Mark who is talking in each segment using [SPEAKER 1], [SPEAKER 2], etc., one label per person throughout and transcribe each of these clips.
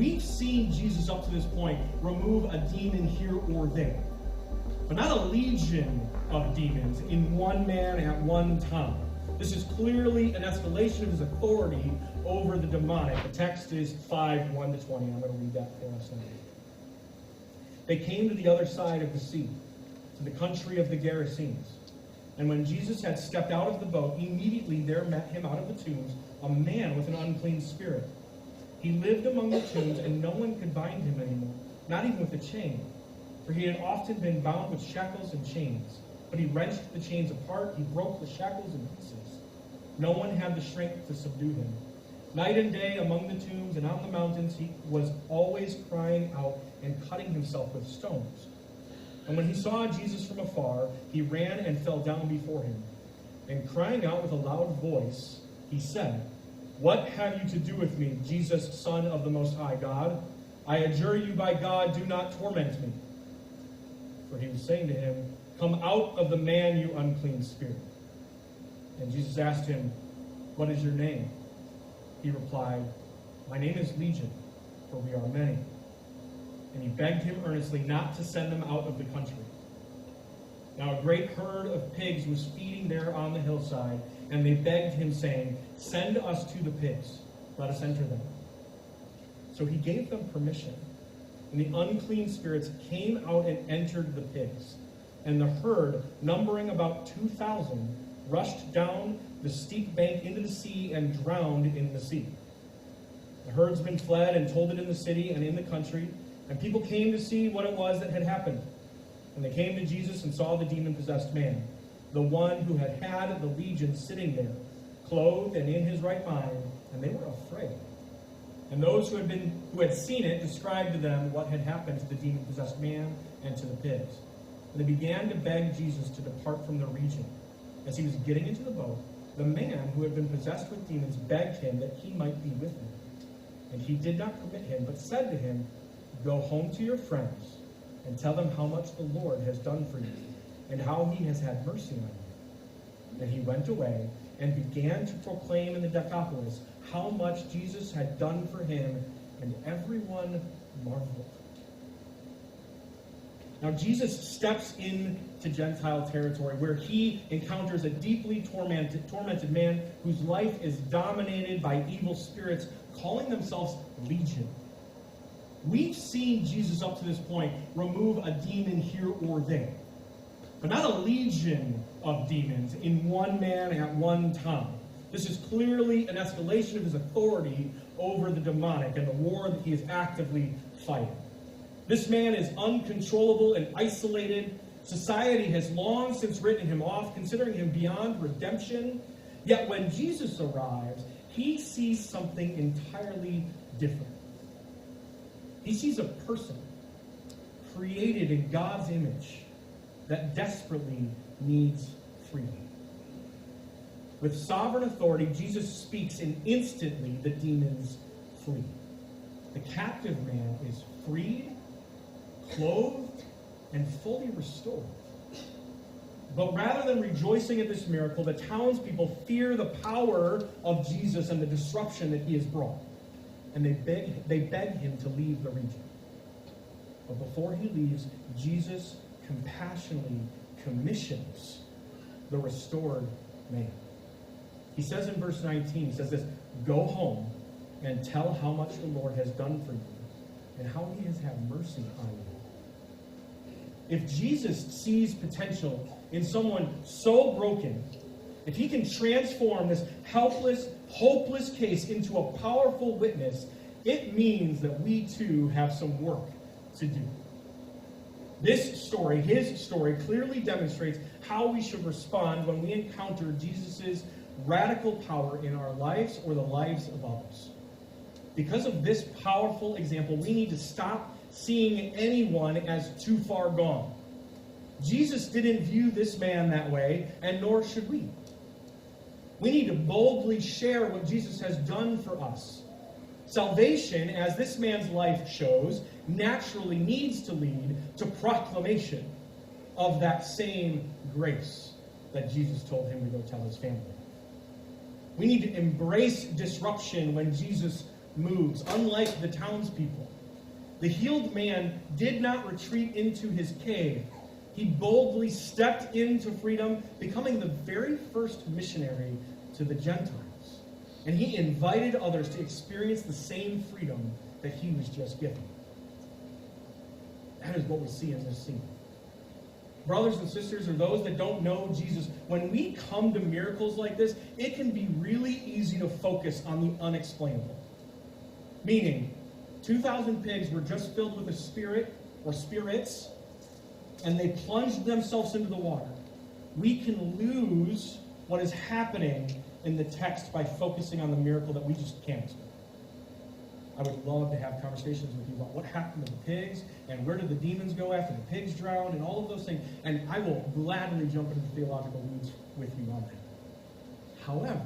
[SPEAKER 1] We've seen Jesus up to this point remove a demon here or there, but not a legion of demons in one man at one time. This is clearly an escalation of his authority over the demonic. The text is 5:1-20. I'm going to read that for us now. They came to the other side of the sea, to the country of the Gerasenes. And when Jesus had stepped out of the boat, immediately there met him out of the tombs a man with an unclean spirit. He lived among the tombs, and no one could bind him anymore, not even with a chain. For he had often been bound with shackles and chains. But he wrenched the chains apart, he broke the shackles in pieces. No one had the strength to subdue him. Night and day among the tombs and on the mountains, he was always crying out and cutting himself with stones. And when he saw Jesus from afar, he ran and fell down before him. And crying out with a loud voice, he said, "What have you to do with me, Jesus, Son of the Most High God? I adjure you by God, do not torment me." For he was saying to him, "Come out of the man, you unclean spirit." And Jesus asked him, "What is your name?" He replied, "My name is Legion, for we are many." And he begged him earnestly not to send them out of the country. Now a great herd of pigs was feeding there on the hillside, and they begged him, saying, "Send us to the pigs, let us enter them." So he gave them permission, and the unclean spirits came out and entered the pigs. And the herd, numbering about 2,000, rushed down the steep bank into the sea and drowned in the sea. The herdsmen fled and told it in the city and in the country, and people came to see what it was that had happened. And they came to Jesus and saw the demon-possessed man, the one who had had the legion, sitting there, clothed and in his right mind, and they were afraid. And those who had seen it described to them what had happened to the demon-possessed man and to the pigs. And they began to beg Jesus to depart from the region. As he was getting into the boat, the man who had been possessed with demons begged him that he might be with him. And he did not permit him, but said to him, "Go home to your friends and tell them how much the Lord has done for you and how he has had mercy on you." And he went away and began to proclaim in the Decapolis how much Jesus had done for him, and everyone marveled. Now Jesus steps into Gentile territory where he encounters a deeply tormented man whose life is dominated by evil spirits calling themselves Legion. We've seen Jesus up to this point remove a demon here or there, but not a legion of demons in one man at one time. This is clearly an escalation of his authority over the demonic and the war that he is actively fighting. This man is uncontrollable and isolated. Society has long since written him off, considering him beyond redemption. Yet when Jesus arrives, he sees something entirely different. He sees a person created in God's image that desperately needs freedom. With sovereign authority, Jesus speaks, and instantly the demons flee. The captive man is freed, clothed, and fully restored. But rather than rejoicing at this miracle, the townspeople fear the power of Jesus and the disruption that he has brought. And they beg him to leave the region. But before he leaves, Jesus compassionately commissions the restored man. He says in verse 19, he says this, "Go home and tell how much the Lord has done for you and how he has had mercy on you." If Jesus sees potential in someone so broken, if he can transform this helpless, hopeless case into a powerful witness, it means that we too have some work to do. This story, his story, clearly demonstrates how we should respond when we encounter Jesus' radical power in our lives or the lives of others. Because of this powerful example, we need to stop seeing anyone as too far gone. Jesus didn't view this man that way, and nor should we. We need to boldly share what Jesus has done for us. Salvation, as this man's life shows, naturally needs to lead to proclamation of that same grace that Jesus told him to go tell his family. We need to embrace disruption when Jesus moves, unlike the townspeople. The healed man did not retreat into his cave. He boldly stepped into freedom, becoming the very first missionary to the Gentiles. And he invited others to experience the same freedom that he was just given. That is what we see in this scene. Brothers and sisters, or those that don't know Jesus, when we come to miracles like this, it can be really easy to focus on the unexplainable. Meaning, 2,000 pigs were just filled with a spirit, or spirits, and they plunged themselves into the water. We can lose what is happening in the text by focusing on the miracle that we just can't explain. I would love to have conversations with you about what happened to the pigs and where did the demons go after the pigs drowned and all of those things. And I will gladly jump into the theological weeds with you on that. However,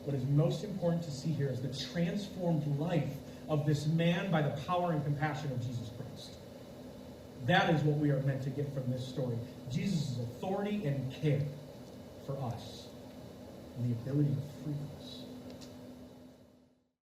[SPEAKER 1] what is most important to see here is the transformed life of this man by the power and compassion of Jesus Christ. That is what we are meant to get from this story. Jesus' authority and care for us and the ability to free us.